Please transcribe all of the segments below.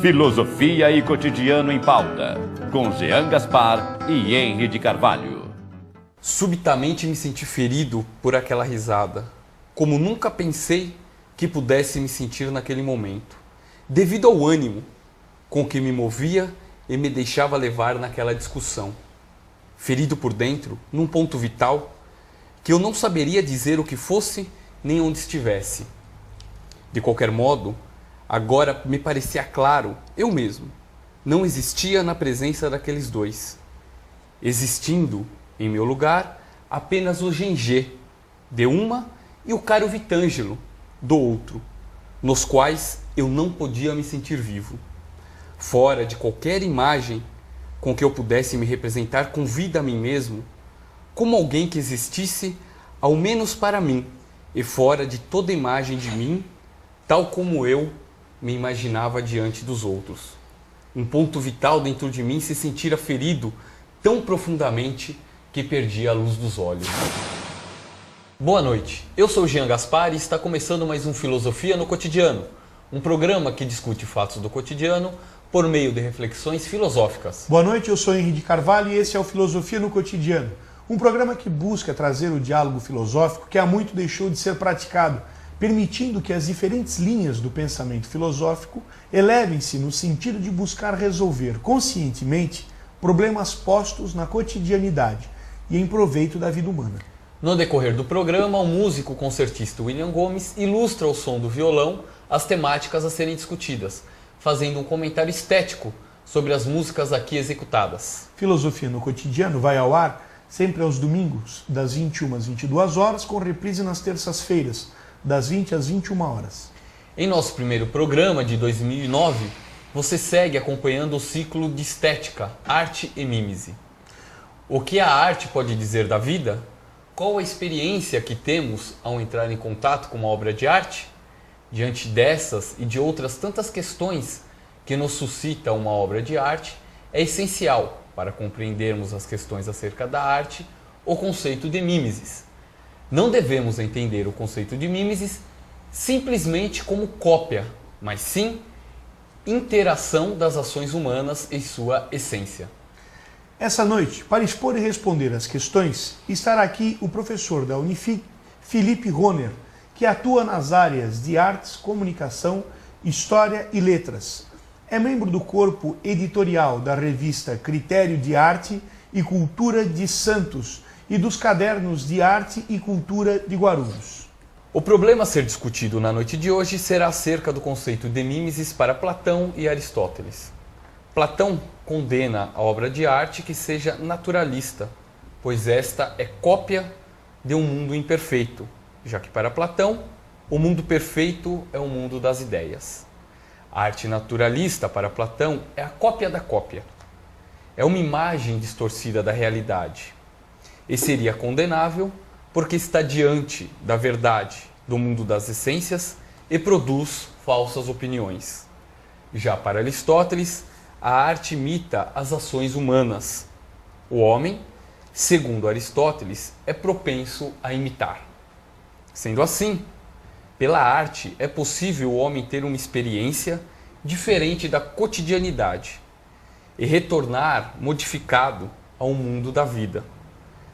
Filosofia e Cotidiano em Pauta, com Jean Gaspar e Henry de Carvalho. Subitamente me senti ferido por aquela risada, como nunca pensei que pudesse me sentir naquele momento, devido ao ânimo com que me movia e me deixava levar naquela discussão. Ferido por dentro, num ponto vital, que eu não saberia dizer o que fosse nem onde estivesse. De qualquer modo, agora me parecia claro, eu mesmo, não existia na presença daqueles dois. Existindo, em meu lugar, apenas o Gengê, de uma, e o caro Vitângelo, do outro, nos quais eu não podia me sentir vivo. Fora de qualquer imagem com que eu pudesse me representar com vida a mim mesmo, como alguém que existisse, ao menos para mim, e fora de toda imagem de mim, tal como eu me imaginava diante dos outros. Um ponto vital dentro de mim se sentira ferido tão profundamente que perdi a luz dos olhos. Boa noite, eu sou Jean Gaspar e está começando mais um Filosofia no Cotidiano, um programa que discute fatos do cotidiano por meio de reflexões filosóficas. Boa noite, eu sou Henry de Carvalho e esse é o Filosofia no Cotidiano, um programa que busca trazer o diálogo filosófico que há muito deixou de ser praticado, permitindo que as diferentes linhas do pensamento filosófico elevem-se no sentido de buscar resolver conscientemente problemas postos na cotidianidade e em proveito da vida humana. No decorrer do programa, o músico concertista William Gomes ilustra ao som do violão as temáticas a serem discutidas, fazendo um comentário estético sobre as músicas aqui executadas. Filosofia no Cotidiano vai ao ar sempre aos domingos, das 21 às 22 horas, com reprise nas terças-feiras, das 20 às 21 horas. Em nosso primeiro programa de 2009, você segue acompanhando o ciclo de estética, arte e mímese. O que a arte pode dizer da vida? Qual a experiência que temos ao entrar em contato com uma obra de arte? Diante dessas e de outras tantas questões que nos suscita uma obra de arte, é essencial para compreendermos as questões acerca da arte o conceito de mimesis. Não devemos entender o conceito de mimesis simplesmente como cópia, mas sim interação das ações humanas em sua essência. Essa noite, para expor e responder as questões, estará aqui o professor da Unific, Felipe Roner, que atua nas áreas de artes, comunicação, história e letras. É membro do corpo editorial da revista Critério de Arte e Cultura de Santos e dos cadernos de Arte e Cultura de Guarulhos. O problema a ser discutido na noite de hoje será acerca do conceito de mimesis para Platão e Aristóteles. Platão condena a obra de arte que seja naturalista, pois esta é cópia de um mundo imperfeito, já que para Platão o mundo perfeito é o mundo das ideias. A arte naturalista para Platão é a cópia da cópia. É uma imagem distorcida da realidade. E seria condenável porque está diante da verdade do mundo das essências e produz falsas opiniões. Já para Aristóteles, a arte imita as ações humanas. O homem, segundo Aristóteles, é propenso a imitar. Sendo assim, pela arte é possível o homem ter uma experiência diferente da cotidianidade e retornar modificado ao mundo da vida,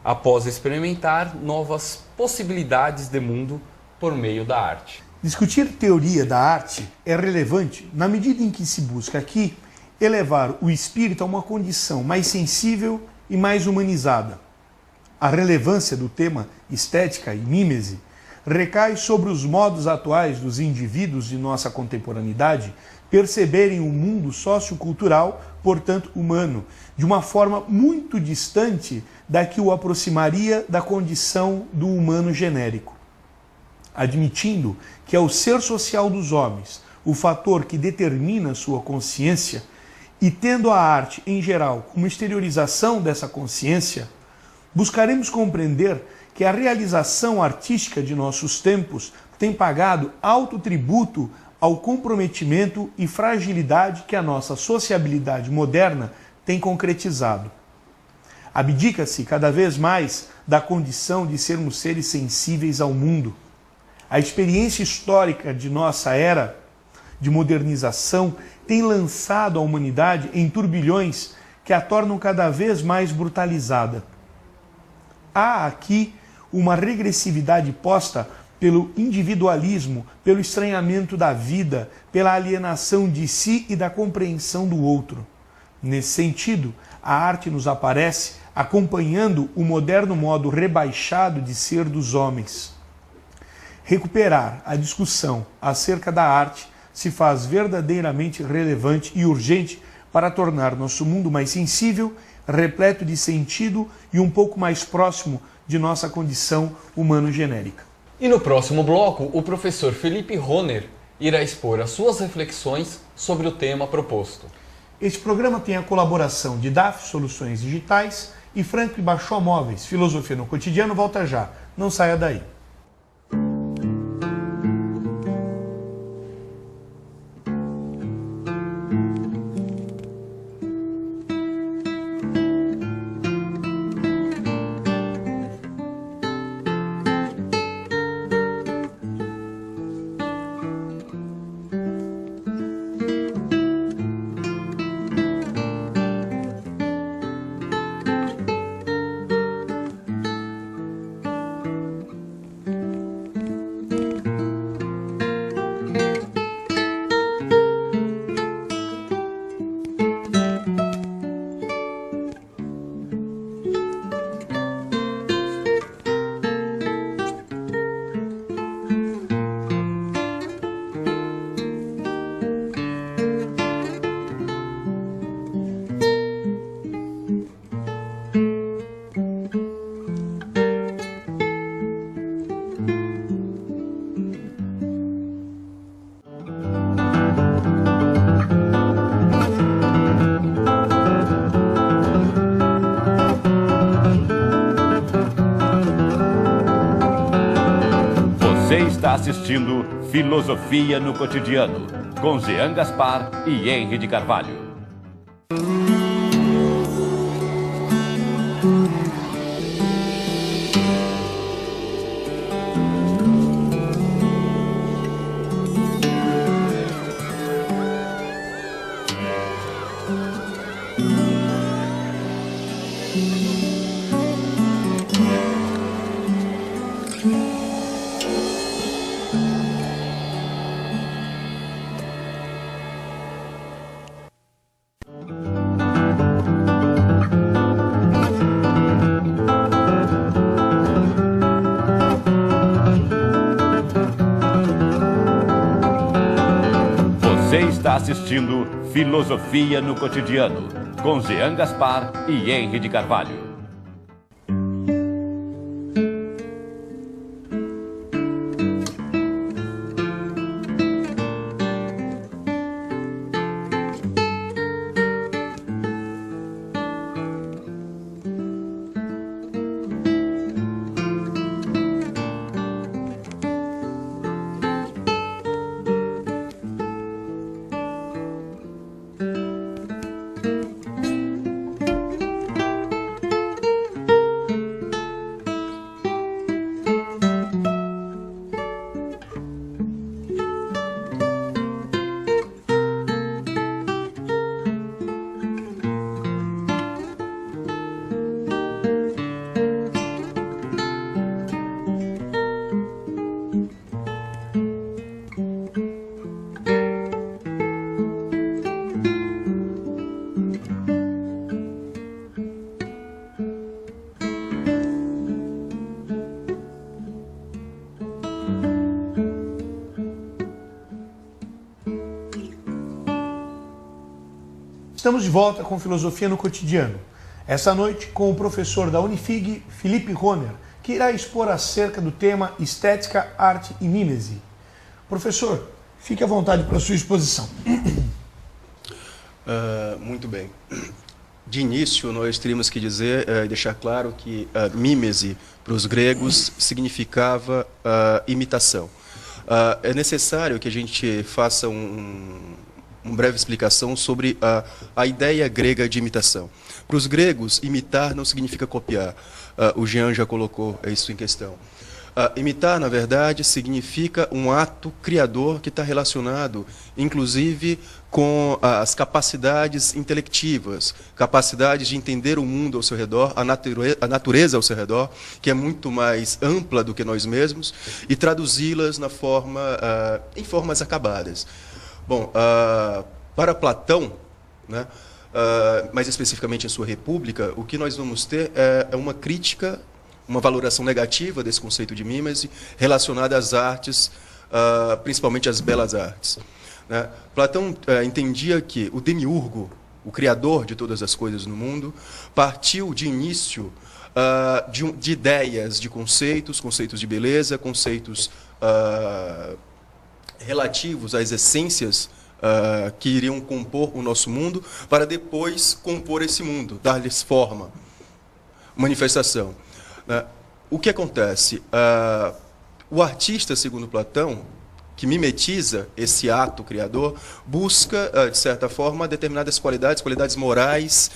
após experimentar novas possibilidades de mundo por meio da arte. Discutir teoria da arte é relevante na medida em que se busca aqui elevar o espírito a uma condição mais sensível e mais humanizada. A relevância do tema estética e mímese recai sobre os modos atuais dos indivíduos de nossa contemporaneidade perceberem o mundo sociocultural, portanto humano, de uma forma muito distante da que o aproximaria da condição do humano genérico. Admitindo que é o ser social dos homens o fator que determina sua consciência e tendo a arte em geral como exteriorização dessa consciência, buscaremos compreender que a realização artística de nossos tempos tem pagado alto tributo ao comprometimento e fragilidade que a nossa sociabilidade moderna tem concretizado. Abdica-se cada vez mais da condição de sermos seres sensíveis ao mundo. A experiência histórica de nossa era de modernização tem lançado a humanidade em turbilhões que a tornam cada vez mais brutalizada. Há aqui uma regressividade posta pelo individualismo, pelo estranhamento da vida, pela alienação de si e da compreensão do outro. Nesse sentido, a arte nos aparece acompanhando o moderno modo rebaixado de ser dos homens. Recuperar a discussão acerca da arte se faz verdadeiramente relevante e urgente para tornar nosso mundo mais sensível, repleto de sentido e um pouco mais próximo de nossa condição humano-genérica. E no próximo bloco, o professor Felipe Rohner irá expor as suas reflexões sobre o tema proposto. Este programa tem a colaboração de DAF Soluções Digitais e Franco e Baixó Móveis. Filosofia no Cotidiano volta já. Não saia daí. Você está assistindo Filosofia no Cotidiano, com Jean Gaspar e Henry de Carvalho. Você está assistindo Filosofia no Cotidiano, com Jean Gaspar e Henry de Carvalho. Estamos de volta com Filosofia no Cotidiano. Essa noite com o professor da Unifig, Felipe Rohner, que irá expor acerca do tema Estética, Arte e Mimese. Professor, fique à vontade para a sua exposição. Muito bem. De início, nós teríamos que dizer, deixar claro que mimese, para os gregos, significava imitação. é necessário que a gente faça uma breve explicação sobre a ideia grega de imitação. Para os gregos, imitar não significa copiar. O Jean já colocou isso em questão. Imitar, na verdade, significa um ato criador que está relacionado, inclusive, com as capacidades intelectivas, capacidades de entender o mundo ao seu redor, a natureza ao seu redor, que é muito mais ampla do que nós mesmos, e traduzi-las em formas acabadas. Bom, para Platão, né, mais especificamente em sua República, o que nós vamos ter é uma crítica, uma valoração negativa desse conceito de mímese relacionada às artes, principalmente às belas artes. Né? Platão entendia que o demiurgo, o criador de todas as coisas no mundo, partiu de início de ideias, de conceitos de beleza, conceitos relativos às essências que iriam compor o nosso mundo, para depois compor esse mundo, dar-lhes forma, manifestação. O que acontece? O artista, segundo Platão, que mimetiza esse ato criador, busca, de certa forma, determinadas qualidades morais,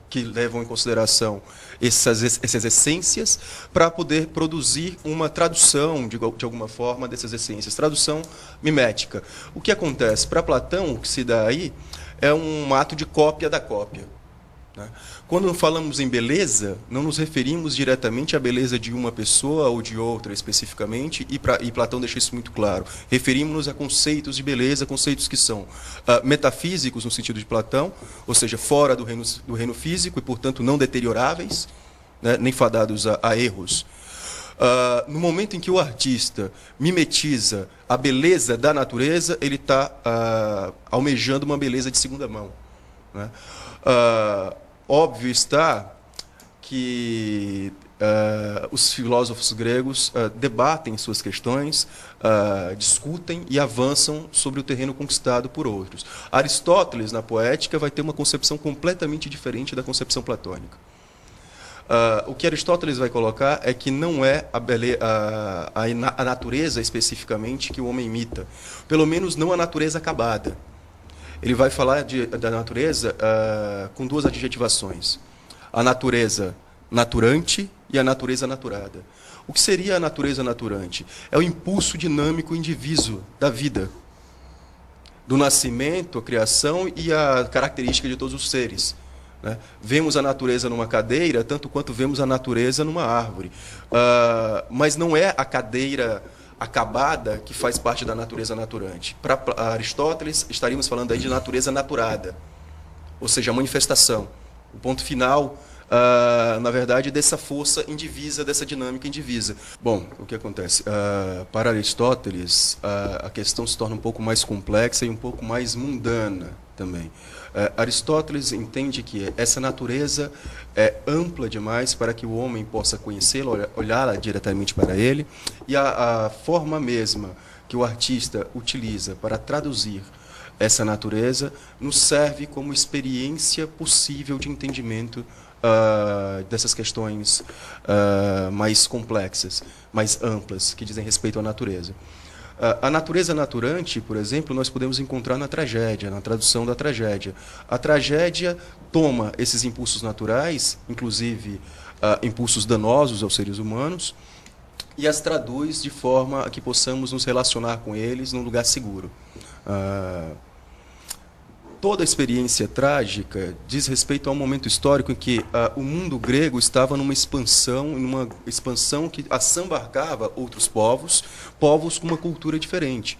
que levam em consideração essas essências, para poder produzir uma tradução, de alguma forma, dessas essências. Tradução mimética. O que acontece? Para Platão, o que se dá aí é um ato de cópia da cópia. Quando falamos em beleza, não nos referimos diretamente à beleza de uma pessoa ou de outra especificamente, e Platão deixa isso muito claro. Referimos-nos a conceitos de beleza, conceitos que são metafísicos no sentido de Platão, ou seja, fora do reino físico e, portanto, não deterioráveis, né, nem fadados a erros. No momento em que o artista mimetiza a beleza da natureza, ele está almejando uma beleza de segunda mão. Né? Óbvio está que os filósofos gregos debatem suas questões, discutem e avançam sobre o terreno conquistado por outros. Aristóteles, na poética, vai ter uma concepção completamente diferente da concepção platônica. O que Aristóteles vai colocar é que não é a natureza especificamente que o homem imita, pelo menos não a natureza acabada. Ele vai falar da natureza com duas adjetivações. A natureza naturante e a natureza naturada. O que seria a natureza naturante? É o impulso dinâmico indiviso da vida, do nascimento, a criação e a característica de todos os seres. Né? Vemos a natureza numa cadeira, tanto quanto vemos a natureza numa árvore. Mas não é a cadeira acabada que faz parte da natureza naturante. Para Aristóteles, estaríamos falando aí de natureza naturada, ou seja, a manifestação, o ponto final, na verdade, dessa força indivisa, dessa dinâmica indivisa. Bom, o que acontece? Para Aristóteles, a questão se torna um pouco mais complexa e um pouco mais mundana também. Aristóteles entende que essa natureza é ampla demais para que o homem possa conhecê-la, olhá-la diretamente para ele, e a forma mesma que o artista utiliza para traduzir essa natureza nos serve como experiência possível de entendimento dessas questões mais complexas, mais amplas, que dizem respeito à natureza. A natureza naturante, por exemplo, nós podemos encontrar na tragédia, na tradução da tragédia. A tragédia toma esses impulsos naturais, inclusive impulsos danosos aos seres humanos, e as traduz de forma a que possamos nos relacionar com eles num lugar seguro. Toda a experiência trágica diz respeito a um momento histórico em que o mundo grego estava numa expansão que assambarcava outros povos com uma cultura diferente.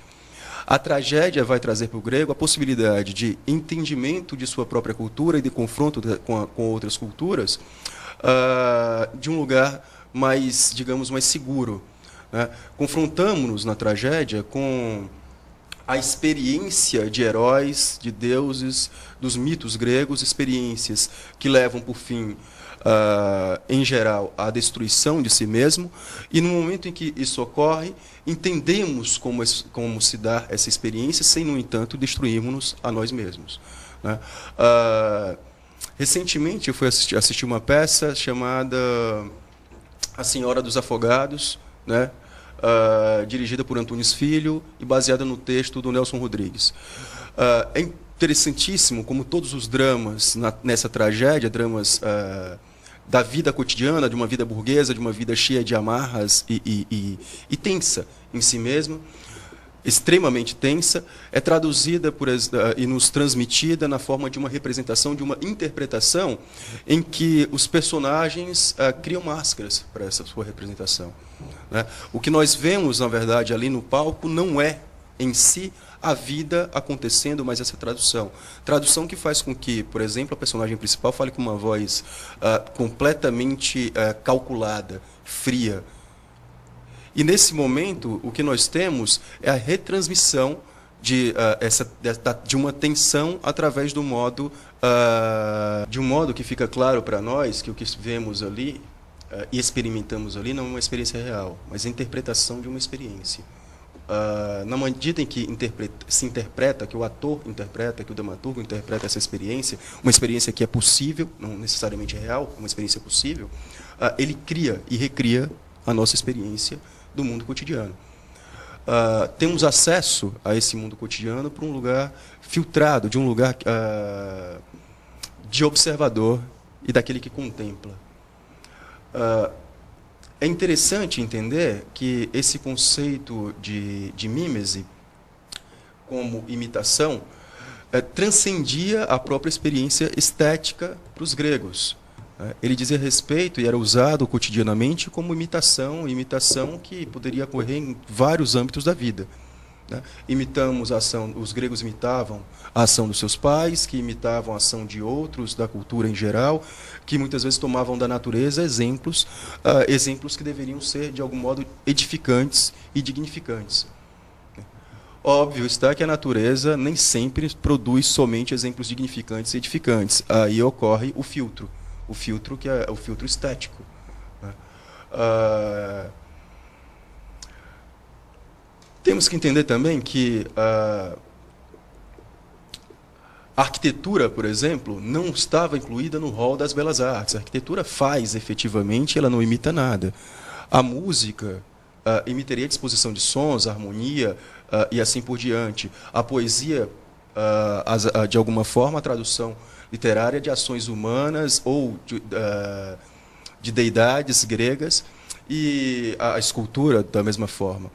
A tragédia vai trazer para o grego a possibilidade de entendimento de sua própria cultura e de confronto com outras culturas de um lugar mais, digamos, mais seguro. Né? Confrontamos-nos na tragédia com a experiência de heróis, de deuses, dos mitos gregos, experiências que levam, por fim, em geral, à destruição de si mesmo, e no momento em que isso ocorre, entendemos como se dá essa experiência, sem, no entanto, destruirmos-nos a nós mesmos. Né? Recentemente, eu fui assistir uma peça chamada A Senhora dos Afogados, né? dirigida por Antunes Filho e baseada no texto do Nelson Rodrigues. É interessantíssimo como todos os dramas nessa tragédia, dramas da vida cotidiana, de uma vida burguesa, de uma vida cheia de amarras e tensa em si mesma, extremamente tensa, é traduzida e nos transmitida na forma de uma representação, de uma interpretação em que os personagens criam máscaras para essa sua representação, né? O que nós vemos, na verdade, ali no palco não é, em si, a vida acontecendo, mas essa tradução. Tradução que faz com que, por exemplo, a personagem principal fale com uma voz completamente calculada, fria. E, nesse momento, o que nós temos é a retransmissão de uma tensão através de um modo que fica claro para nós que o que vemos ali e experimentamos ali não é uma experiência real, mas a interpretação de uma experiência. Na medida em que se interpreta, que o ator interpreta, que o dramaturgo interpreta essa experiência, uma experiência que é possível, não necessariamente real, uma experiência possível, ele cria e recria a nossa experiência do mundo cotidiano. Temos acesso a esse mundo cotidiano por um lugar filtrado, de um lugar de observador e daquele que contempla. É interessante entender que esse conceito de mímese como imitação transcendia a própria experiência estética para os gregos. Ele dizia respeito e era usado cotidianamente como imitação que poderia ocorrer em vários âmbitos da vida. Imitamos a ação, os gregos imitavam a ação dos seus pais, que imitavam a ação de outros, da cultura em geral, que muitas vezes tomavam da natureza exemplos que deveriam ser, de algum modo, edificantes e dignificantes. Óbvio está que a natureza nem sempre produz somente exemplos dignificantes e edificantes. Aí ocorre o filtro que é o filtro estético. Temos que entender também que a arquitetura, por exemplo, não estava incluída no rol das belas artes. A arquitetura faz, efetivamente, ela não imita nada. A música imitaria a disposição de sons, a harmonia e assim por diante. A poesia, de alguma forma, a tradução literária de ações humanas ou de deidades gregas, e a escultura da mesma forma.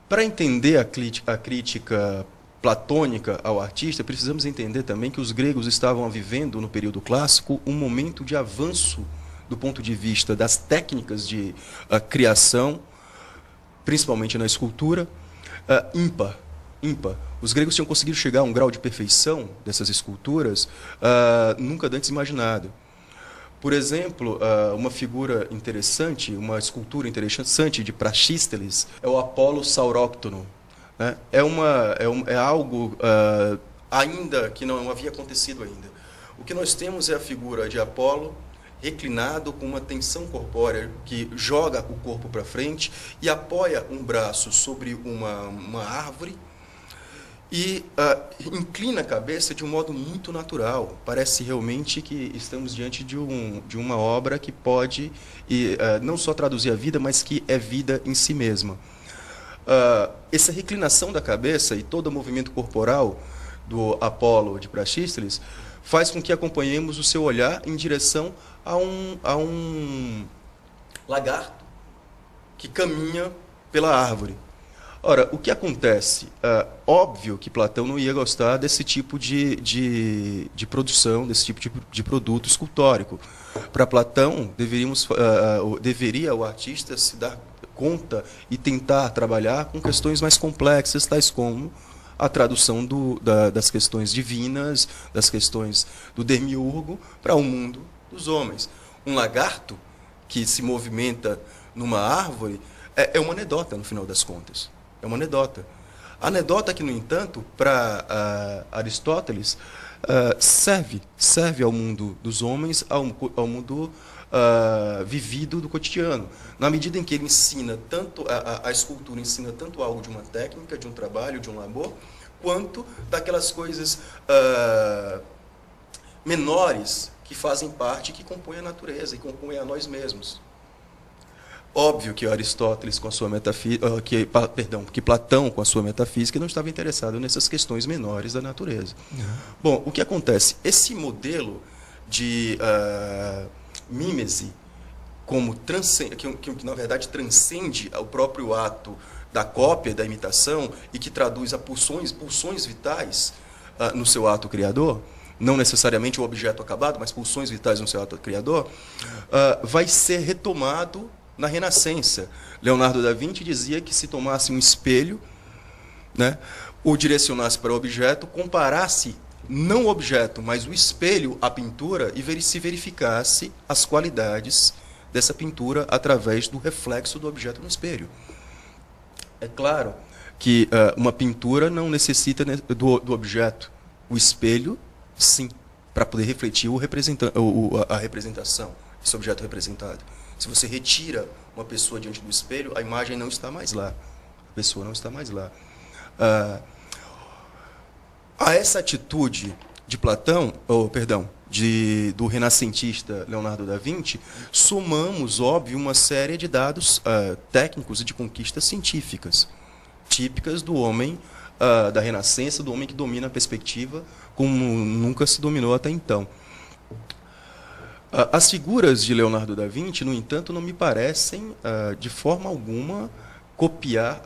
Para entender a crítica platônica ao artista, precisamos entender também que os gregos estavam vivendo, no período clássico, um momento de avanço do ponto de vista das técnicas de criação, principalmente na escultura, ímpar. Os gregos tinham conseguido chegar a um grau de perfeição dessas esculturas nunca antes imaginado. Por exemplo, uma figura interessante, uma escultura interessante de Praxísteles é o Apolo Sauróctono. Né? É algo ainda que não havia acontecido ainda. O que nós temos é a figura de Apolo reclinado com uma tensão corpórea que joga o corpo para frente e apoia um braço sobre uma árvore e inclina a cabeça de um modo muito natural. Parece realmente que estamos diante de uma obra que pode não só traduzir a vida, mas que é vida em si mesma. Essa reclinação da cabeça e todo o movimento corporal do Apolo de Praxísteles faz com que acompanhemos o seu olhar em direção a um lagarto que caminha pela árvore. Ora, o que acontece? Óbvio que Platão não ia gostar desse tipo de produção, desse tipo de produto escultórico. Para Platão, deveria o artista se dar conta e tentar trabalhar com questões mais complexas, tais como a tradução das questões divinas, das questões do demiurgo para o mundo dos homens. Um lagarto que se movimenta numa árvore é uma anedota, no final das contas. É uma anedota. A anedota que, no entanto, para Aristóteles, serve ao mundo dos homens, ao mundo vivido do cotidiano. Na medida em que ele ensina tanto, a escultura ensina tanto algo de uma técnica, de um trabalho, de um labor, quanto daquelas coisas menores que fazem parte, que compõem a natureza e compõem a nós mesmos. Óbvio que Aristóteles com a sua metafísica, que Platão com a sua metafísica não estava interessado nessas questões menores da natureza. Bom, o que acontece? Esse modelo de mímese, como que na verdade transcende o próprio ato da cópia, da imitação, e que traduz a pulsões vitais no seu ato criador, não necessariamente o objeto acabado, mas pulsões vitais no seu ato criador, vai ser retomado na Renascença. Leonardo da Vinci dizia que se tomasse um espelho, né, o direcionasse para o objeto, comparasse não o objeto, mas o espelho à pintura e se verificasse as qualidades dessa pintura através do reflexo do objeto no espelho. É claro que uma pintura não necessita do objeto. O espelho, sim, para poder refletir a representação, esse objeto representado. Se você retira uma pessoa diante do espelho, a imagem não está mais lá. A pessoa não está mais lá. A essa atitude de Platão, do renascentista Leonardo da Vinci, somamos, óbvio, uma série de dados técnicos e de conquistas científicas, típicas do homem da Renascença, do homem que domina a perspectiva como nunca se dominou até então. As figuras de Leonardo da Vinci, no entanto, não me parecem, de forma alguma, copiar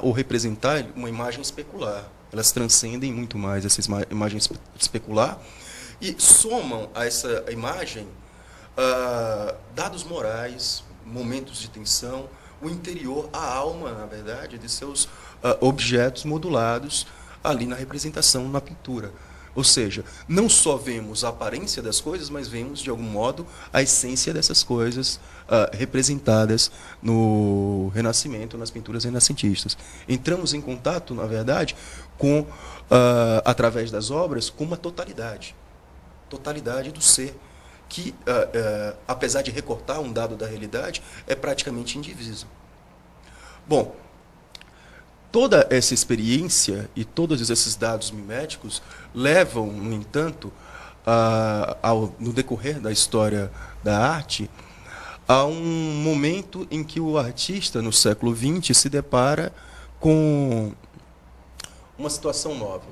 ou representar uma imagem especular. Elas transcendem muito mais essa imagem especular e somam a essa imagem dados morais, momentos de tensão, o interior, a alma, na verdade, de seus objetos modulados ali na representação, na pintura. Ou seja, não só vemos a aparência das coisas, mas vemos, de algum modo, a essência dessas coisas representadas no Renascimento, nas pinturas renascentistas. Entramos em contato, na verdade, com, através das obras, com uma totalidade do ser, que, apesar de recortar um dado da realidade, é praticamente indivisível. Bom, toda essa experiência e todos esses dados miméticos levam, no entanto, no decorrer da história da arte, a um momento em que o artista, no século XX, se depara com uma situação nova.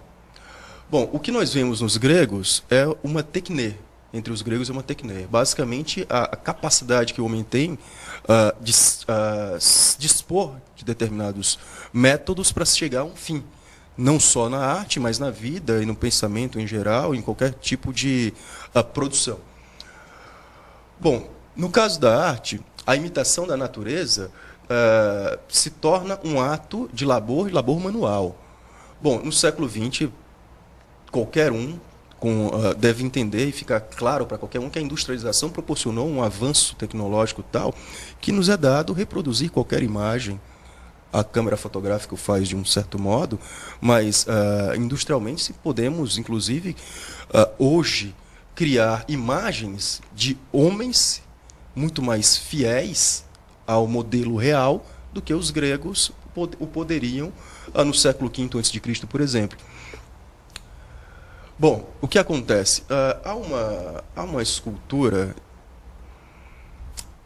Bom, o que nós vemos nos gregos é uma tecne. Entre os gregos é uma tecne. Basicamente, a capacidade que o homem tem de dispor de determinados métodos para chegar a um fim. Não só na arte, mas na vida e no pensamento em geral, em qualquer tipo de produção. Bom, no caso da arte, a imitação da natureza se torna um ato de labor manual. Bom, no século XX, qualquer um deve entender e ficar claro para qualquer um que a industrialização proporcionou um avanço tecnológico tal que nos é dado reproduzir qualquer imagem. A câmera fotográfica o faz de um certo modo, mas industrialmente podemos, inclusive, hoje, criar imagens de homens muito mais fiéis ao modelo real do que os gregos o poderiam no século V a.C., por exemplo. Bom, o que acontece? Há uma escultura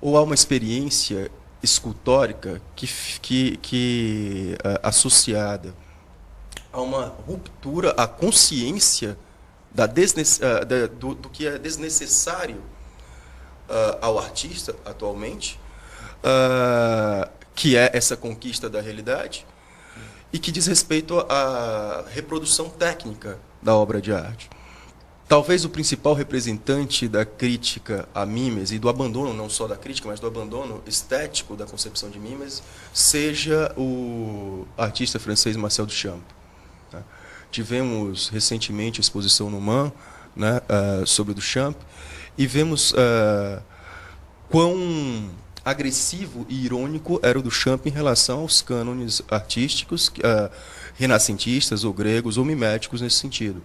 ou há uma experiência escultórica que associada a uma ruptura, à consciência do que é desnecessário ao artista atualmente, que é essa conquista da realidade, e que diz respeito à reprodução técnica da obra de arte. Talvez o principal representante da crítica à mímese, e do abandono, não só da crítica, mas do abandono estético da concepção de mímese, seja o artista francês Marcel Duchamp. Tivemos recentemente a exposição no MAM, né, sobre Duchamp, e vemos quão agressivo e irônico era o Duchamp em relação aos cânones artísticos renascentistas, ou gregos, ou miméticos nesse sentido.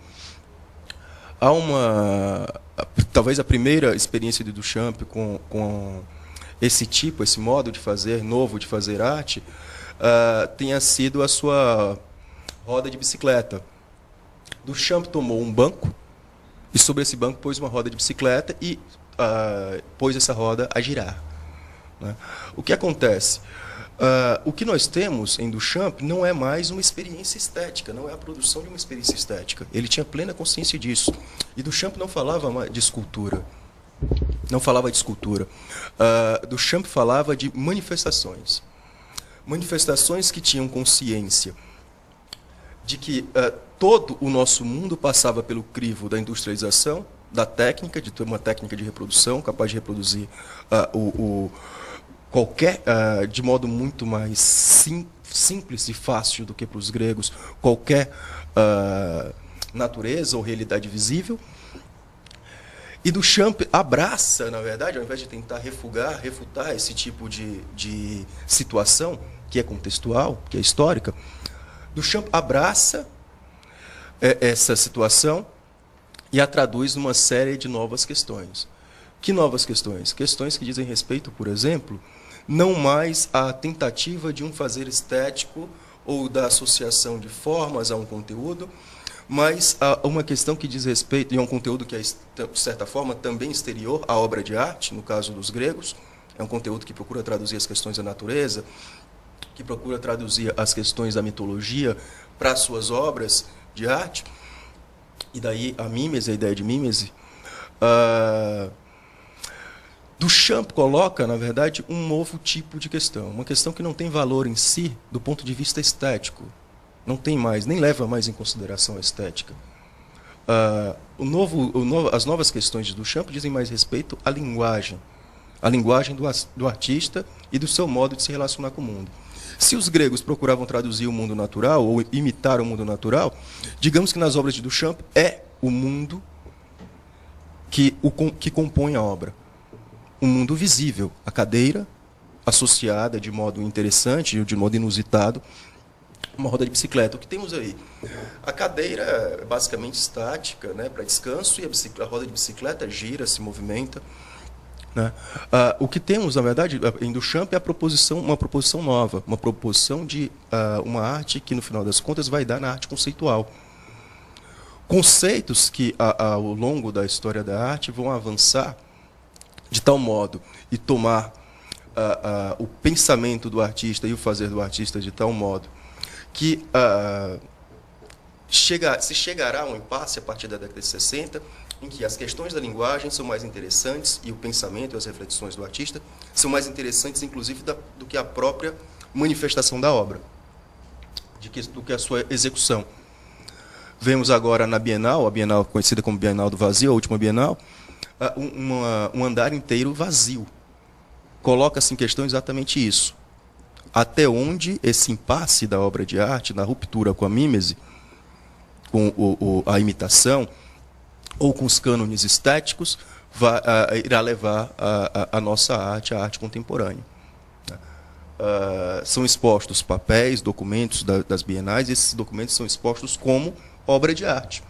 Talvez a primeira experiência de Duchamp com esse modo de fazer, novo de fazer arte, tenha sido a sua roda de bicicleta. Duchamp tomou um banco e sobre esse banco pôs uma roda de bicicleta e pôs essa roda a girar. né? O que acontece? O que nós temos em Duchamp não é mais uma experiência estética, não é a produção de uma experiência estética. Ele tinha plena consciência disso. E Duchamp não falava de escultura. Não falava de escultura. Duchamp falava de manifestações. Manifestações que tinham consciência de que todo o nosso mundo passava pelo crivo da industrialização, da técnica, de ter uma técnica de reprodução capaz de reproduzir qualquer, de modo muito mais simples e fácil do que para os gregos, qualquer natureza ou realidade visível. E Duchamp abraça, na verdade, ao invés de tentar refutar esse tipo de situação, que é contextual, que é histórica, Duchamp abraça essa situação e a traduz numa série de novas questões. Que novas questões? Questões que dizem respeito, por exemplo, não mais à tentativa de um fazer estético ou da associação de formas a um conteúdo, mas a uma questão que diz respeito, e é um conteúdo que é, de certa forma, também exterior à obra de arte, no caso dos gregos, é um conteúdo que procura traduzir as questões da natureza, que procura traduzir as questões da mitologia para suas obras de arte, e daí a mímese, a ideia de mímese. Duchamp coloca, na verdade, um novo tipo de questão, uma questão que não tem valor em si do ponto de vista estético, não tem mais, nem leva mais em consideração a estética. As novas questões de Duchamp dizem mais respeito à linguagem do artista e do seu modo de se relacionar com o mundo. Se os gregos procuravam traduzir o mundo natural ou imitar o mundo natural, digamos que nas obras de Duchamp é o mundo que compõe a obra. Um mundo visível, a cadeira associada de modo interessante, de modo inusitado, uma roda de bicicleta. O que temos aí? A cadeira é basicamente estática, né, para descanso, e a roda de bicicleta gira, se movimenta, né? O que temos, na verdade, em Duchamp é uma proposição nova, uma proposição de uma arte que, no final das contas, vai dar na arte conceitual. Conceitos que, ao longo da história da arte, vão avançar de tal modo e tomar o pensamento do artista e o fazer do artista de tal modo que se chegará a um impasse a partir da década de 60, em que as questões da linguagem são mais interessantes e o pensamento e as reflexões do artista são mais interessantes, inclusive, do que a própria manifestação da obra, do que a sua execução. Vemos agora na Bienal, a Bienal conhecida como Bienal do Vazio, a última Bienal, um andar inteiro vazio. Coloca-se em questão exatamente isso. Até onde esse impasse da obra de arte, na ruptura com a mímese, com a imitação, ou com os cânones estéticos, irá levar a nossa arte, a arte contemporânea. São expostos papéis, documentos das bienais, e esses documentos são expostos como obra de arte.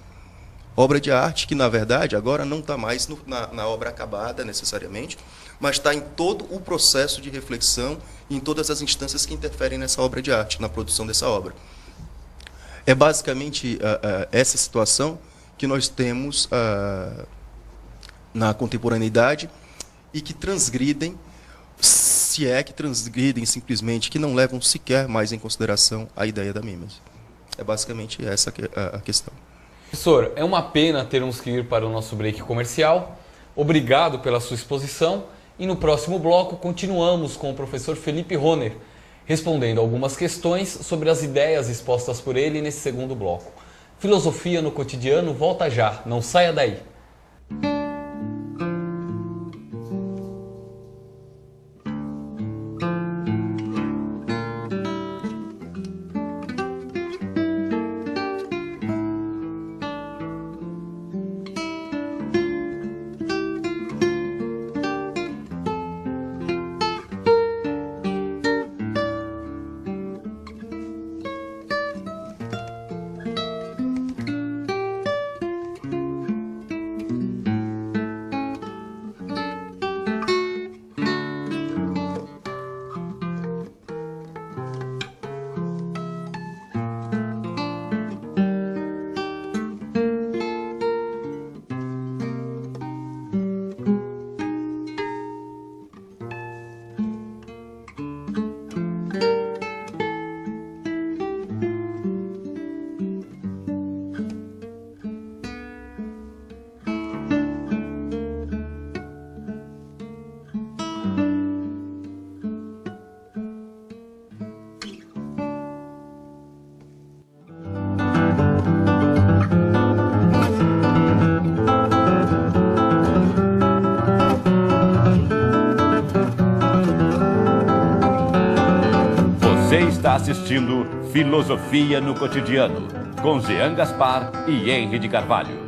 Obra de arte que, na verdade, agora não está mais na obra acabada, necessariamente, mas está em todo o processo de reflexão e em todas as instâncias que interferem nessa obra de arte, na produção dessa obra. É basicamente essa situação que nós temos na contemporaneidade e que transgridem, se é que transgridem simplesmente, que não levam sequer mais em consideração a ideia da mímese. É basicamente essa a questão. Professor, é uma pena termos que ir para o nosso break comercial. Obrigado pela sua exposição. E no próximo bloco continuamos com o professor Felipe Rohner, respondendo algumas questões sobre as ideias expostas por ele nesse segundo bloco. Filosofia no Cotidiano volta já, não saia daí. Você está assistindo Filosofia no Cotidiano, com Jean Gaspar e Henry de Carvalho.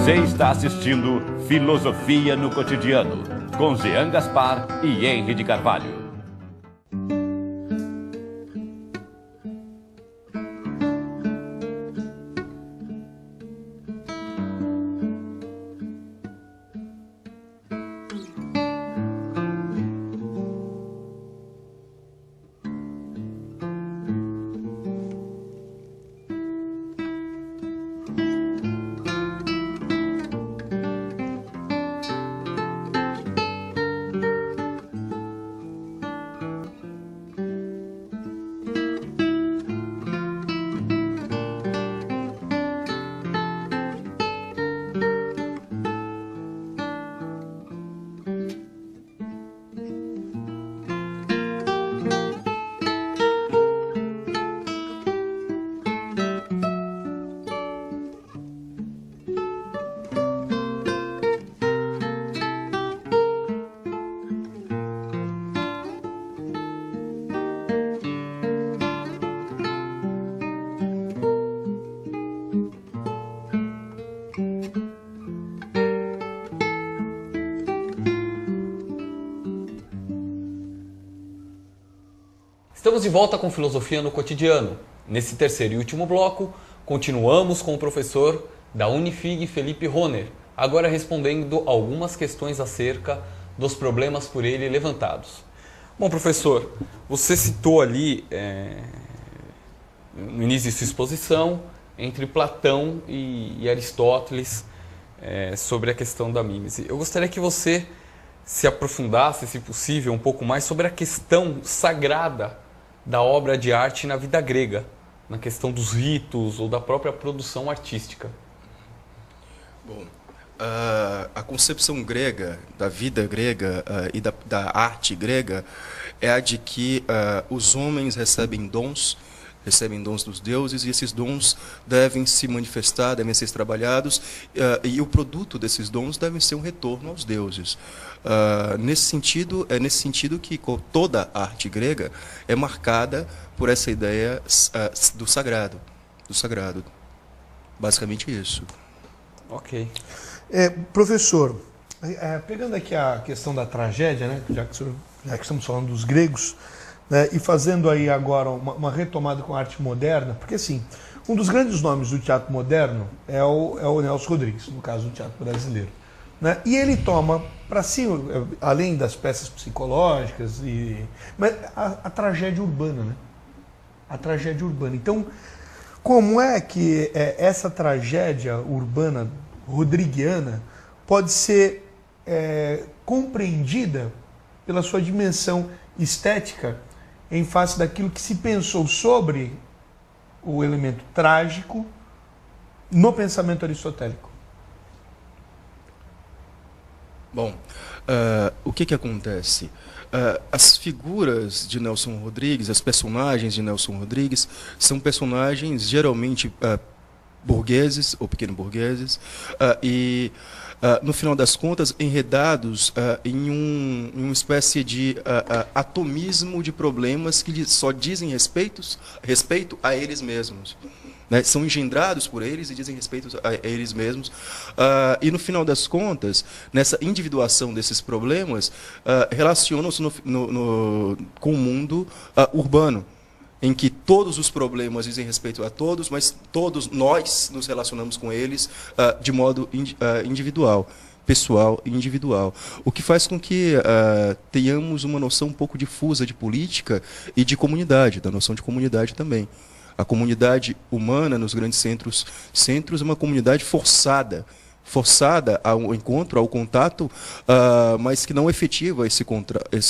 Você está assistindo Filosofia no Cotidiano, com Jean Gaspar e Henry de Carvalho. Estamos de volta com Filosofia no Cotidiano. Nesse terceiro e último bloco, continuamos com o professor da Unifig, Felipe Rohner, agora respondendo algumas questões acerca dos problemas por ele levantados. Bom, professor, você citou ali, no início de sua exposição, entre Platão e Aristóteles, sobre a questão da mímese. Eu gostaria que você se aprofundasse, se possível, um pouco mais sobre a questão sagrada da obra de arte na vida grega, na questão dos ritos ou da própria produção artística. Bom, a concepção grega, da vida grega e da arte grega é a de que os homens recebem dons dos deuses, e esses dons devem se manifestar, devem ser trabalhados, e o produto desses dons deve ser um retorno aos deuses. Nesse sentido que toda a arte grega é marcada por essa ideia do sagrado. Basicamente isso. Ok. Professor, pegando aqui a questão da tragédia, né, já que estamos falando dos gregos, né, e fazendo aí agora uma retomada com a arte moderna, porque assim, um dos grandes nomes do teatro moderno é o Nelson Rodrigues, no caso do teatro brasileiro. Né? E ele toma para si, além das peças psicológicas, mas a tragédia urbana, né? A tragédia urbana. Então, como é que essa tragédia urbana rodriguiana pode ser compreendida pela sua dimensão estética em face daquilo que se pensou sobre o elemento trágico no pensamento aristotélico? Bom, o que acontece? As figuras de Nelson Rodrigues, as personagens de Nelson Rodrigues, são personagens geralmente burgueses ou pequeno-burgueses, e, no final das contas, enredados em uma espécie de atomismo de problemas que só dizem respeito a eles mesmos. Né? São engendrados por eles e dizem respeito a eles mesmos. E, no final das contas, nessa individuação desses problemas, relacionam-se com o mundo urbano, em que todos os problemas dizem respeito a todos, mas todos nós nos relacionamos com eles de modo individual, pessoal e individual. O que faz com que tenhamos uma noção um pouco difusa de política e de comunidade, da noção de comunidade também. A comunidade humana nos grandes centros é uma comunidade forçada ao encontro, ao contato, mas que não efetiva esse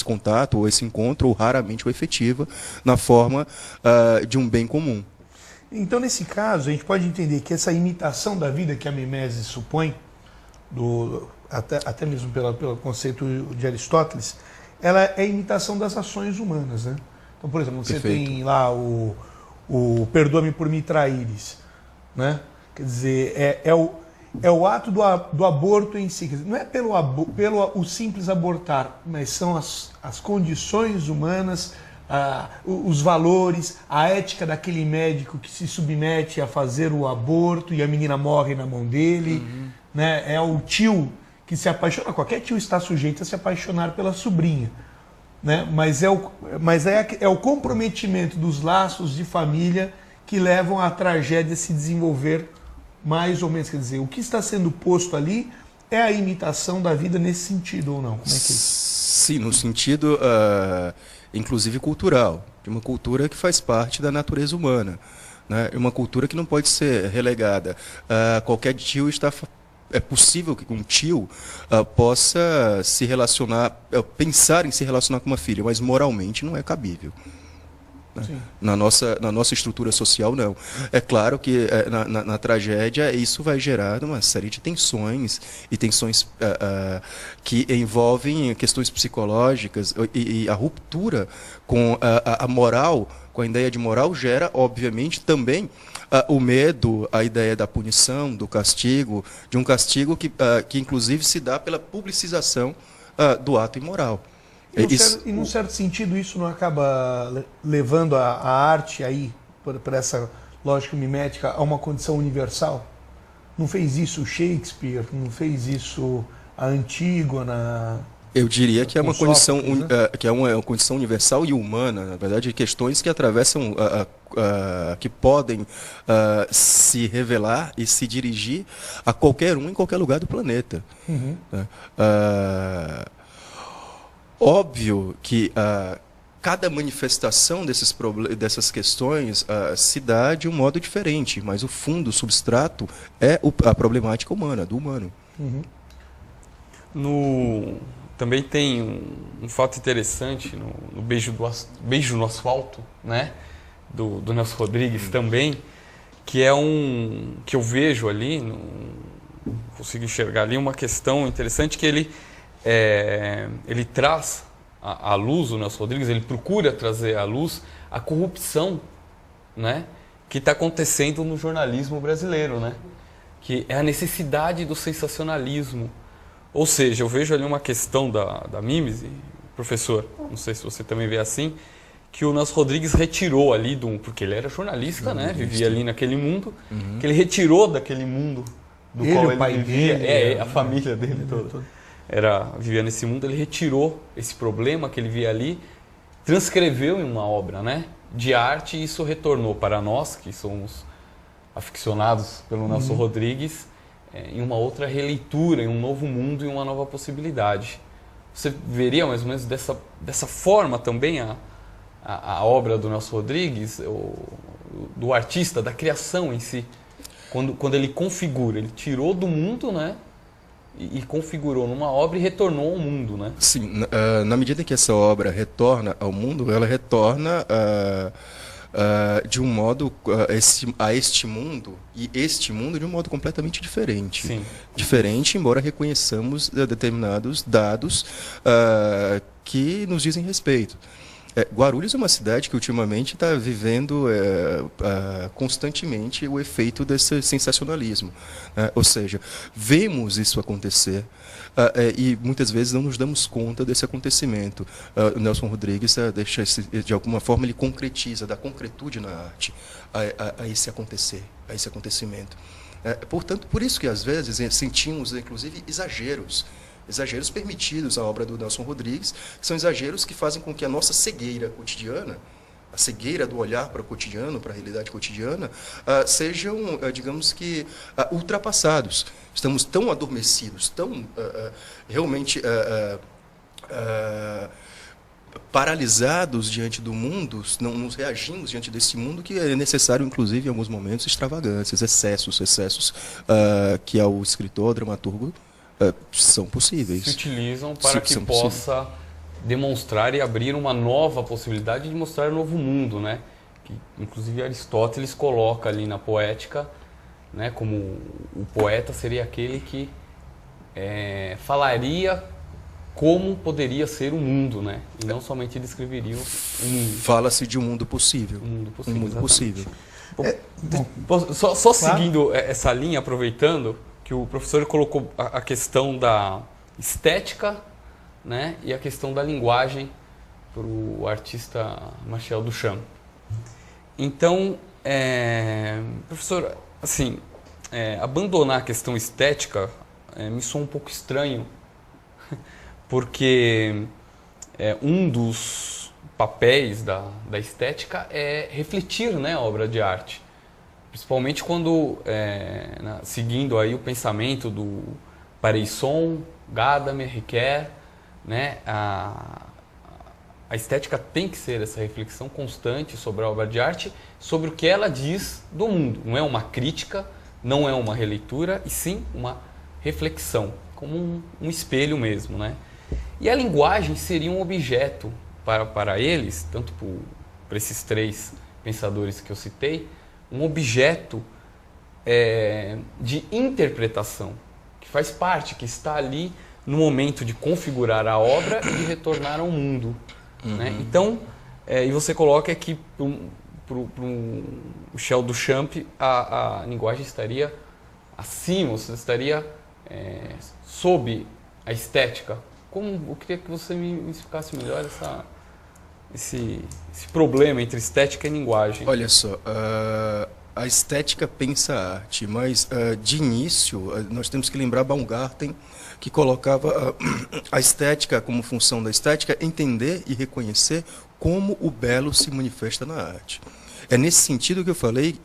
contato, ou esse encontro, ou raramente o efetiva, na forma de um bem comum. Então, nesse caso, a gente pode entender que essa imitação da vida que a mimesis supõe, até mesmo pelo conceito de Aristóteles, ela é a imitação das ações humanas, né? Então, por exemplo, você Perfeito. tem lá o perdoa-me por me traíres, né? Quer dizer, é o ato do aborto em si. Quer dizer, não é pelo o simples abortar, mas são as condições humanas, os valores, a ética daquele médico que se submete a fazer o aborto e a menina morre na mão dele, né? É o tio que se apaixona, qualquer tio está sujeito a se apaixonar pela sobrinha, né? Mas é o comprometimento dos laços de família que levam a tragédia a se desenvolver mais ou menos. Quer dizer, o que está sendo posto ali é a imitação da vida nesse sentido ou não? Como é que é isso? Sim, no sentido, inclusive, cultural, de uma cultura que faz parte da natureza humana, né? Uma cultura que não pode ser relegada. Qualquer tio é possível que um tio possa se relacionar, pensar em se relacionar com uma filha, mas moralmente não é cabível. Na nossa estrutura social, não. É claro que na tragédia isso vai gerar uma série de tensões, e tensões que envolvem questões psicológicas, e a ruptura com a moral, com a ideia de moral, gera, obviamente, também o medo, a ideia da punição, do castigo, de um castigo que inclusive se dá pela publicização do ato imoral. E num certo sentido isso não acaba levando a arte aí, por essa lógica mimética, a uma condição universal? Não fez isso Shakespeare, não fez isso a Antígona? Eu diria que é uma condição, Sócrates, né? que é uma condição universal e humana, na verdade, questões que atravessam, que podem se revelar e se dirigir a qualquer um em qualquer lugar do planeta. Né? Óbvio que cada manifestação dessas questões se dá de um modo diferente, mas o fundo, o substrato, é a problemática humana, do humano. Também tem um fato interessante no Beijo no Asfalto, né? do Nelson Rodrigues também, que é que eu vejo ali, consigo enxergar ali uma questão interessante, que ele traz à luz, o Nelson Rodrigues, ele procura trazer à luz a corrupção, né, que está acontecendo no jornalismo brasileiro, né, que é a necessidade do sensacionalismo. Ou seja, eu vejo ali uma questão da mimese, professor, não sei se você também vê assim, que o Nelson Rodrigues retirou ali, porque ele era jornalista, né, vivia ali naquele mundo, que ele retirou daquele mundo do qual ele vivia, a família dele toda. Vivia nesse mundo, ele retirou esse problema que ele via ali, transcreveu em uma obra, né, de arte, e isso retornou para nós, que somos aficionados pelo Nelson Rodrigues, em uma outra releitura, em um novo mundo e uma nova possibilidade. Você veria mais ou menos dessa forma também a obra do Nelson Rodrigues, do artista, da criação em si, quando ele configura, ele tirou do mundo, né, e configurou numa obra e retornou ao mundo, né? Sim, na medida que essa obra retorna ao mundo, ela retorna de um modo a este mundo, e este mundo de um modo completamente diferente. Sim. Diferente, embora reconheçamos determinados dados que nos dizem respeito. Guarulhos é uma cidade que ultimamente está vivendo constantemente o efeito desse sensacionalismo. Ou seja, vemos isso acontecer e muitas vezes não nos damos conta desse acontecimento. O Nelson Rodrigues deixa de alguma forma, ele concretiza, dá concretude na arte a esse acontecer, a esse acontecimento. Portanto, por isso que às vezes sentimos, inclusive, exageros permitidos à obra do Nelson Rodrigues, que são exageros que fazem com que a nossa cegueira cotidiana, a cegueira do olhar para o cotidiano, para a realidade cotidiana, sejam, digamos que, ultrapassados. Estamos tão adormecidos, tão realmente paralisados diante do mundo, não nos reagimos diante desse mundo, que é necessário, inclusive, em alguns momentos, extravagâncias, excessos que ao escritor, dramaturgo, são possíveis. Se utilizam para que são possa demonstrar e abrir uma nova possibilidade de mostrar um novo mundo, né? Que, inclusive, Aristóteles coloca ali na Poética, né, como o poeta seria aquele que falaria como poderia ser o mundo, né? E não somente descreveria o mundo. Fala-se de um mundo possível. Um mundo possível. Um mundo possível. Só seguindo essa linha, aproveitando que o professor colocou a questão da estética, né, e a questão da linguagem para o artista Marcel Duchamp. Então, professor, assim, abandonar a questão estética me soa um pouco estranho, porque um dos papéis da estética é refletir, né, a obra de arte. Principalmente quando, seguindo aí o pensamento do Pareisson, Gadamer, Ricoeur, né, a estética tem que ser essa reflexão constante sobre a obra de arte, sobre o que ela diz do mundo. Não é uma crítica, não é uma releitura, e sim uma reflexão, como um espelho mesmo, né? E a linguagem seria um objeto para eles, tanto para esses três pensadores que eu citei, um objeto de interpretação, que faz parte, que está ali no momento de configurar a obra e de retornar ao mundo. Né? Então, e você coloca que para o Michel Duchamp a linguagem estaria acima, você estaria sob a estética. Eu queria que você me explicasse melhor esse problema entre estética e linguagem. Olha só, a estética pensa a arte, mas de início nós temos que lembrar Baumgarten, que colocava a estética como função da estética, entender e reconhecer como o belo se manifesta na arte. É nesse sentido que eu falei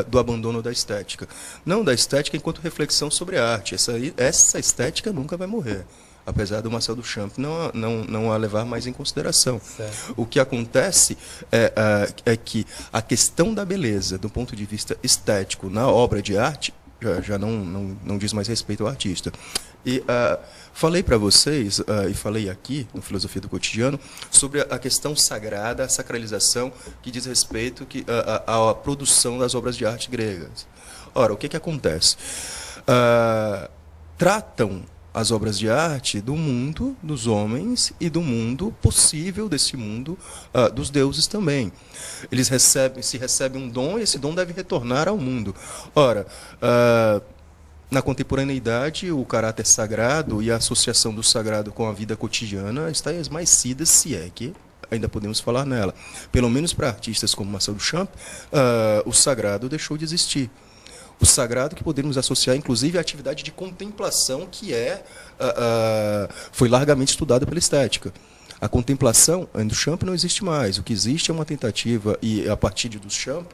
do abandono da estética. Não da estética enquanto reflexão sobre a arte. Essa estética nunca vai morrer, apesar do Marcel Duchamp não a levar mais em consideração. Certo. O que acontece é que a questão da beleza, do ponto de vista estético, na obra de arte, já não diz mais respeito ao artista. E falei para vocês, e falei aqui, no Filosofia do Cotidiano, sobre a questão sagrada, a sacralização, que diz respeito à produção das obras de arte gregas. Ora, o que acontece? Tratam as obras de arte do mundo dos homens e do mundo possível desse mundo dos deuses também. Eles recebem um dom e esse dom deve retornar ao mundo. Ora, na contemporaneidade, o caráter sagrado e a associação do sagrado com a vida cotidiana está esmaecida, se é que ainda podemos falar nela. Pelo menos para artistas como Marcel Duchamp, o sagrado deixou de existir. O sagrado que podemos associar, inclusive, à atividade de contemplação que foi largamente estudada pela estética. A contemplação, em Duchamp, não existe mais. O que existe é uma tentativa, e a partir de Duchamp,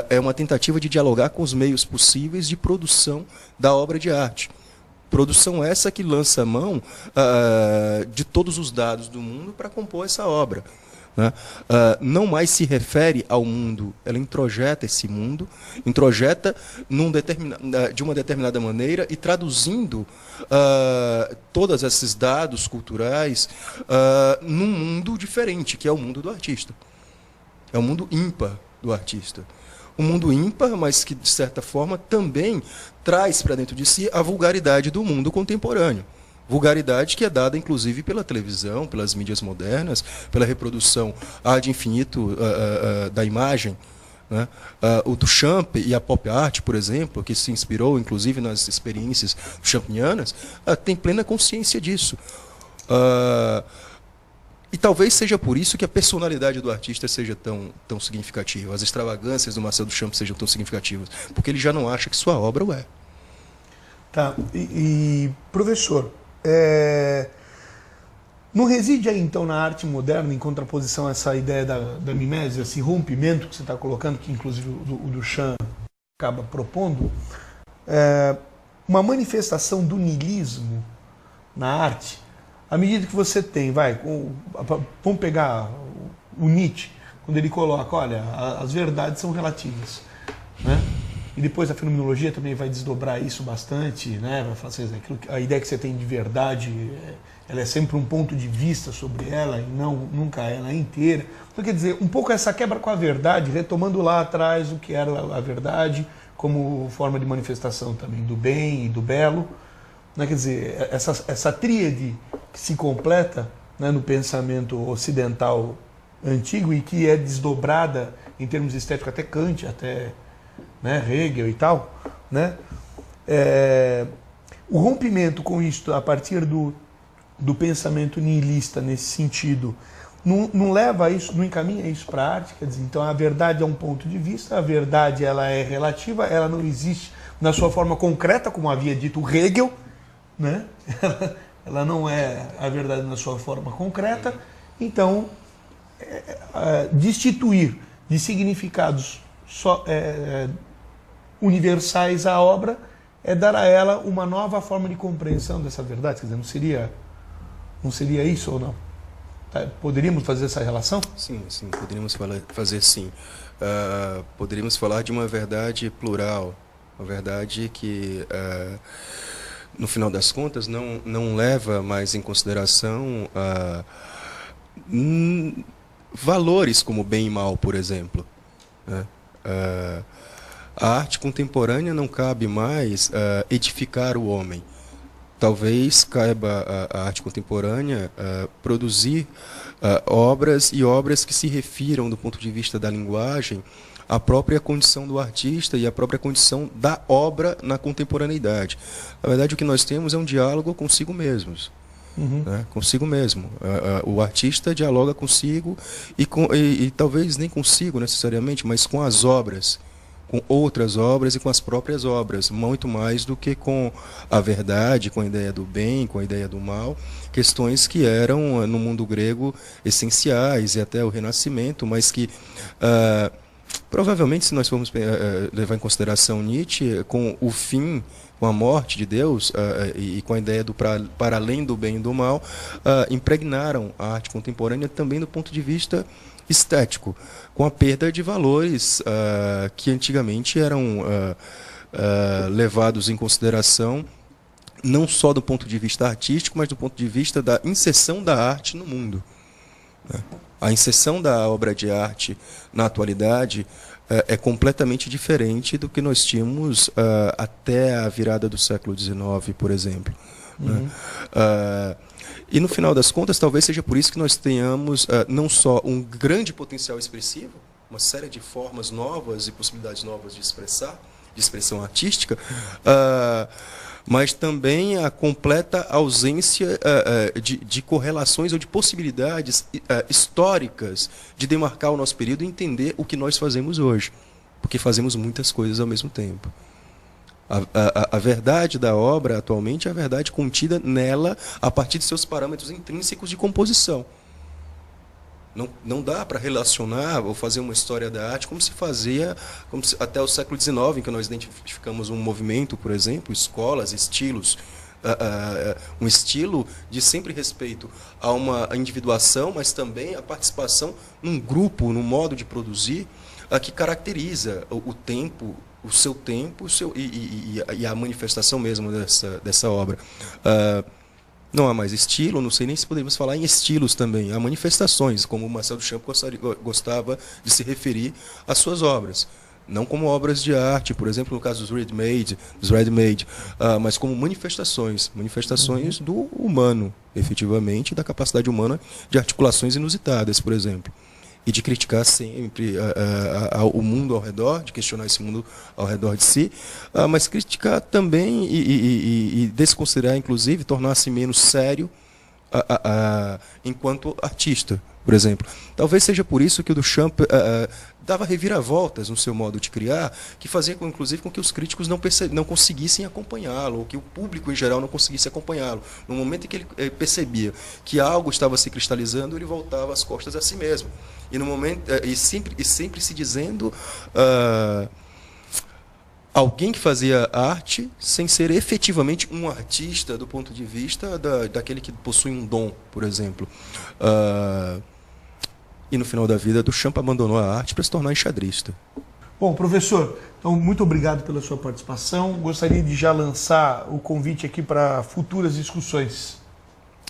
é uma tentativa de dialogar com os meios possíveis de produção da obra de arte. Produção essa que lança a mão de todos os dados do mundo para compor essa obra. Né? Não mais se refere ao mundo, ela introjeta esse mundo, introjeta de uma determinada maneira e traduzindo todos esses dados culturais num mundo diferente, que é o mundo do artista. É o mundo ímpar do artista. Um mundo ímpar, mas que, de certa forma, também traz para dentro de si a vulgaridade do mundo contemporâneo. Vulgaridade que é dada, inclusive, pela televisão, pelas mídias modernas, pela reprodução ad infinito da imagem. Né? O Duchamp e a pop art, por exemplo, que se inspirou, inclusive, nas experiências duchampianas, tem plena consciência disso. E talvez seja por isso que a personalidade do artista seja tão significativa, as extravagâncias do Marcel Duchamp sejam tão significativas, porque ele já não acha que sua obra o é. Tá. Professor, não reside aí então na arte moderna, em contraposição a essa ideia da mimesia, esse rompimento que você está colocando, que inclusive o Duchamp acaba propondo, uma manifestação do niilismo na arte, À medida que você tem, vamos pegar o Nietzsche, quando ele coloca, olha, as verdades são relativas, né? E depois a fenomenologia também vai desdobrar isso bastante, né? Vai falar assim, a ideia que você tem de verdade, ela é sempre um ponto de vista sobre ela e nunca ela inteira. Então, quer dizer, um pouco essa quebra com a verdade, retomando lá atrás o que era a verdade, como forma de manifestação também do bem e do belo, né? Quer dizer, essa tríade que se completa, né, no pensamento ocidental antigo e que é desdobrada em termos estéticos até Kant, até, né, Hegel e tal, né? O rompimento com isso a partir do pensamento nihilista nesse sentido não leva a isso, não encaminha isso para a arte, quer dizer, então a verdade é um ponto de vista, a verdade ela é relativa, ela não existe na sua forma concreta, como havia dito Hegel, né? Ela não é a verdade na sua forma concreta, então destituir de significados universais a obra é dar a ela uma nova forma de compreensão dessa verdade, quer dizer, não seria isso ou não? Poderíamos fazer essa relação? Sim, poderíamos fazer sim. Poderíamos falar de uma verdade plural, uma verdade que, no final das contas, não leva mais em consideração valores como bem e mal, por exemplo, né? A arte contemporânea não cabe mais edificar o homem. Talvez caiba a arte contemporânea produzir obras e obras que se refiram, do ponto de vista da linguagem, à própria condição do artista e à própria condição da obra na contemporaneidade. Na verdade, o que nós temos é um diálogo consigo mesmos. Né? Consigo mesmo. O artista dialoga consigo e talvez nem consigo necessariamente, mas com as obras, com outras obras e com as próprias obras, muito mais do que com a verdade, com a ideia do bem, com a ideia do mal, questões que eram, no mundo grego, essenciais e até o Renascimento, mas que, provavelmente, se nós formos levar em consideração Nietzsche, com o fim, com a morte de Deus e com a ideia do para além do bem e do mal, impregnaram a arte contemporânea também do ponto de vista estético, com a perda de valores que antigamente eram levados em consideração não só do ponto de vista artístico, mas do ponto de vista da inserção da arte no mundo. A inserção da obra de arte na atualidade é completamente diferente do que nós tínhamos até a virada do século XIX, por exemplo. Né? E no final das contas, talvez seja por isso que nós tenhamos não só um grande potencial expressivo, uma série de formas novas e possibilidades novas de expressão artística, mas também a completa ausência de correlações ou de possibilidades históricas de demarcar o nosso período e entender o que nós fazemos hoje, porque fazemos muitas coisas ao mesmo tempo. A verdade da obra, atualmente, é a verdade contida nela a partir de seus parâmetros intrínsecos de composição. Não dá para relacionar ou fazer uma história da arte como se fazia até o século XIX, em que nós identificamos um movimento, por exemplo, escolas, estilos, um estilo de sempre respeito a uma individuação, mas também a participação num grupo, num modo de produzir, que caracteriza o tempo, o seu tempo e a manifestação mesmo dessa obra. Não há mais estilo, não sei nem se poderíamos falar em estilos também. Há manifestações, como o Marcel Duchamp gostava de se referir às suas obras. Não como obras de arte, por exemplo, no caso dos ready-made, mas como manifestações do humano, efetivamente, da capacidade humana de articulações inusitadas, por exemplo. E de criticar sempre o mundo ao redor, de questionar esse mundo ao redor de si, mas criticar também e desconsiderar, inclusive, tornar-se menos sério enquanto artista, por exemplo. Talvez seja por isso que o Duchamp dava reviravoltas no seu modo de criar, que fazia, inclusive, com que os críticos não conseguissem acompanhá-lo, ou que o público, em geral, não conseguisse acompanhá-lo. No momento em que ele percebia que algo estava se cristalizando, ele voltava as costas a si mesmo. E no momento sempre se dizendo alguém que fazia arte sem ser efetivamente um artista do ponto de vista daquele que possui um dom, por exemplo. E no final da vida, Duchamp abandonou a arte para se tornar enxadrista. Bom, professor, então muito obrigado pela sua participação. Gostaria de já lançar o convite aqui para futuras discussões.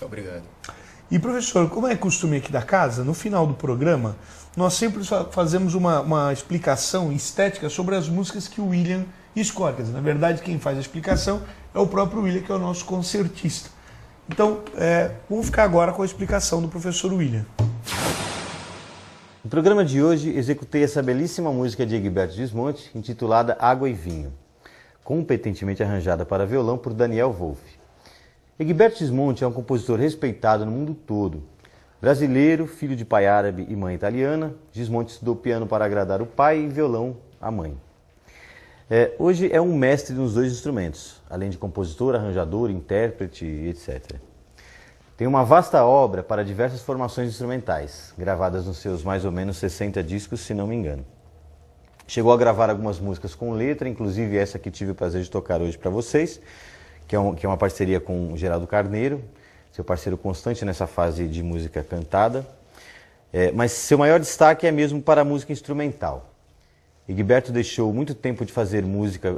Obrigado. E, professor, como é costume aqui da casa, no final do programa, nós sempre fazemos uma explicação estética sobre as músicas que o William escolhe. Quer dizer, na verdade, quem faz a explicação é o próprio William, que é o nosso concertista. Então, vamos ficar agora com a explicação do professor William. No programa de hoje, executei essa belíssima música de Egberto Gismonti, intitulada Água e Vinho, competentemente arranjada para violão por Daniel Wolff. Egberto Gismonti é um compositor respeitado no mundo todo. Brasileiro, filho de pai árabe e mãe italiana, Gismonti estudou piano para agradar o pai e violão à mãe. Hoje é um mestre nos dois instrumentos, além de compositor, arranjador, intérprete, etc. Tem uma vasta obra para diversas formações instrumentais, gravadas nos seus mais ou menos 60 discos, se não me engano. Chegou a gravar algumas músicas com letra, inclusive essa que tive o prazer de tocar hoje para vocês, que é uma parceria com o Geraldo Carneiro, seu parceiro constante nessa fase de música cantada. Mas seu maior destaque é mesmo para a música instrumental. Egberto deixou muito tempo de fazer música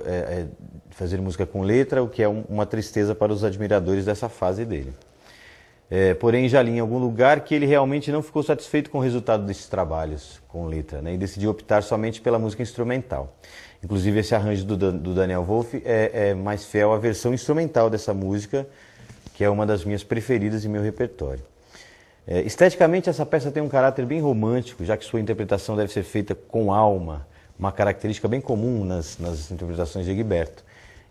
com letra, o que é uma tristeza para os admiradores dessa fase dele. Porém, já li em algum lugar que ele realmente não ficou satisfeito com o resultado desses trabalhos com letra, né, e decidiu optar somente pela música instrumental. Inclusive, esse arranjo do Daniel Wolff é mais fiel à versão instrumental dessa música, que é uma das minhas preferidas em meu repertório. Esteticamente, essa peça tem um caráter bem romântico, já que sua interpretação deve ser feita com alma, uma característica bem comum nas interpretações de Egberto,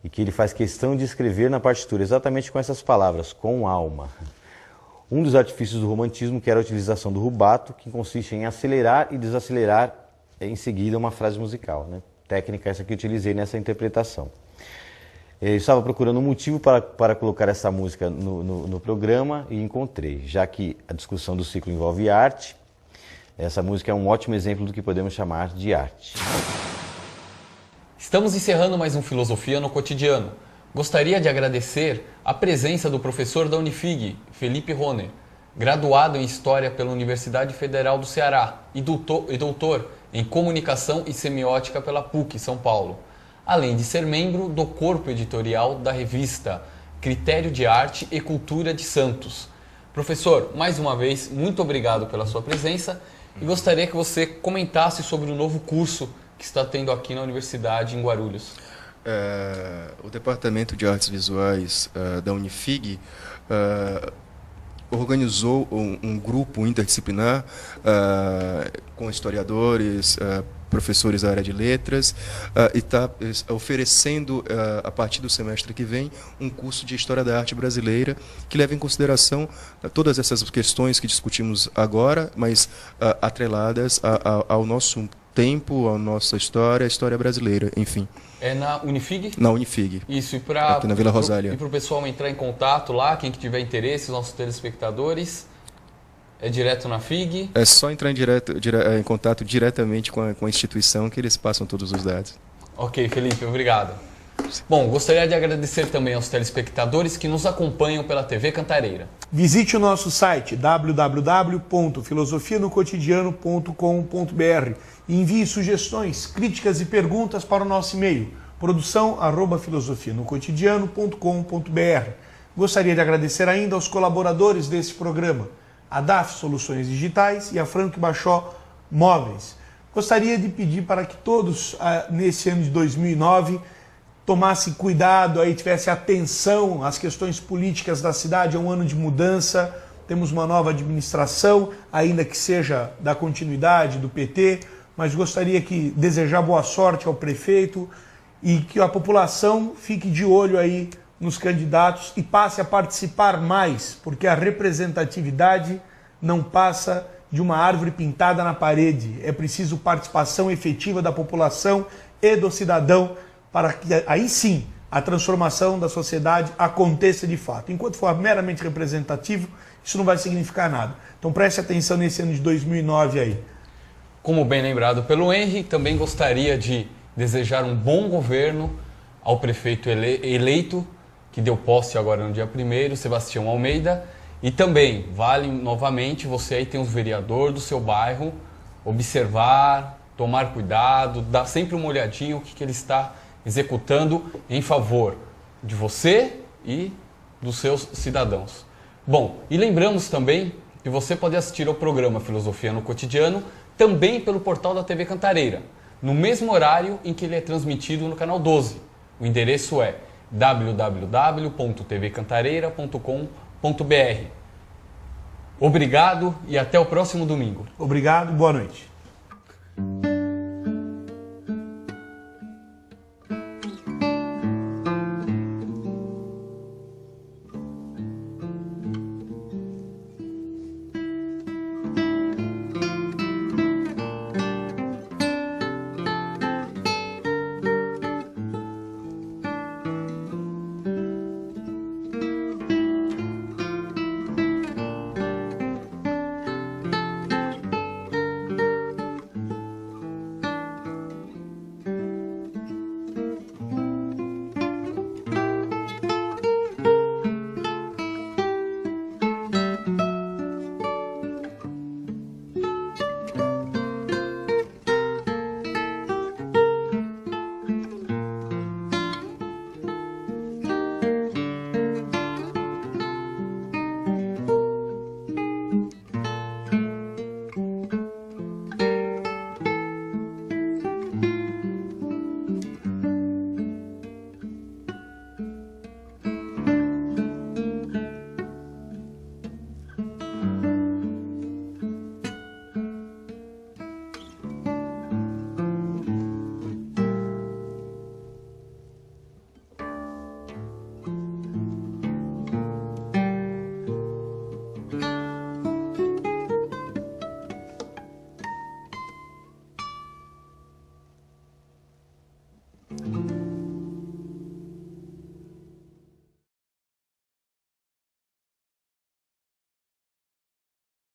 e que ele faz questão de escrever na partitura exatamente com essas palavras, com alma. Um dos artifícios do romantismo, que era a utilização do rubato, que consiste em acelerar e desacelerar em seguida uma frase musical, né? Técnica essa que utilizei nessa interpretação. Eu estava procurando um motivo para colocar essa música no programa e encontrei. Já que a discussão do ciclo envolve arte, essa música é um ótimo exemplo do que podemos chamar de arte. Estamos encerrando mais um Filosofia no Cotidiano. Gostaria de agradecer a presença do professor da Unifig, Felipe Rohner, graduado em História pela Universidade Federal do Ceará e doutor em Comunicação e Semiótica pela PUC, São Paulo, além de ser membro do corpo editorial da revista Critério de Arte e Cultura de Santos. Professor, mais uma vez, muito obrigado pela sua presença e gostaria que você comentasse sobre o novo curso que está tendo aqui na Universidade em Guarulhos. O Departamento de Artes Visuais da Unifig organizou um grupo interdisciplinar com historiadores, professores da área de letras, e está oferecendo, a partir do semestre que vem, um curso de História da Arte Brasileira, que leva em consideração todas essas questões que discutimos agora, mas atreladas ao nosso tempo, à nossa história, a história brasileira, enfim. É na Unifig? Na Unifig. Isso, e aqui na Vila Rosália. E para o pessoal entrar em contato lá, quem que tiver interesse, os nossos telespectadores, é direto na FIG? É só entrar em contato diretamente com a instituição que eles passam todos os dados. Ok, Felipe, obrigado. Bom, gostaria de agradecer também aos telespectadores que nos acompanham pela TV Cantareira. Visite o nosso site www.filosofianocotidiano.com.br e envie sugestões, críticas e perguntas para o nosso e-mail produção@filosofianocotidiano.com.br. Gostaria de agradecer ainda aos colaboradores desse programa, a DAF Soluções Digitais e a Franco Bachó Móveis. Gostaria de pedir para que todos, nesse ano de 2009, tomasse cuidado, tivesse atenção às questões políticas da cidade. É um ano de mudança, temos uma nova administração, ainda que seja da continuidade do PT, mas gostaria de desejar boa sorte ao prefeito e que a população fique de olho aí nos candidatos e passe a participar mais, porque a representatividade não passa de uma árvore pintada na parede. É preciso participação efetiva da população e do cidadão para que aí sim a transformação da sociedade aconteça de fato. Enquanto for meramente representativo, isso não vai significar nada. Então preste atenção nesse ano de 2009 aí. Como bem lembrado pelo Henry, também gostaria de desejar um bom governo ao prefeito eleito, que deu posse agora no dia 1º, Sebastião Almeida. E também, vale novamente, você aí tem os vereadores do seu bairro, observar, tomar cuidado, dar sempre uma olhadinha o que ele está executando em favor de você e dos seus cidadãos. Bom, e lembramos também que você pode assistir ao programa Filosofia no Cotidiano também pelo portal da TV Cantareira, no mesmo horário em que ele é transmitido no canal 12. O endereço é www.tvcantareira.com.br. Obrigado e até o próximo domingo. Obrigado, boa noite.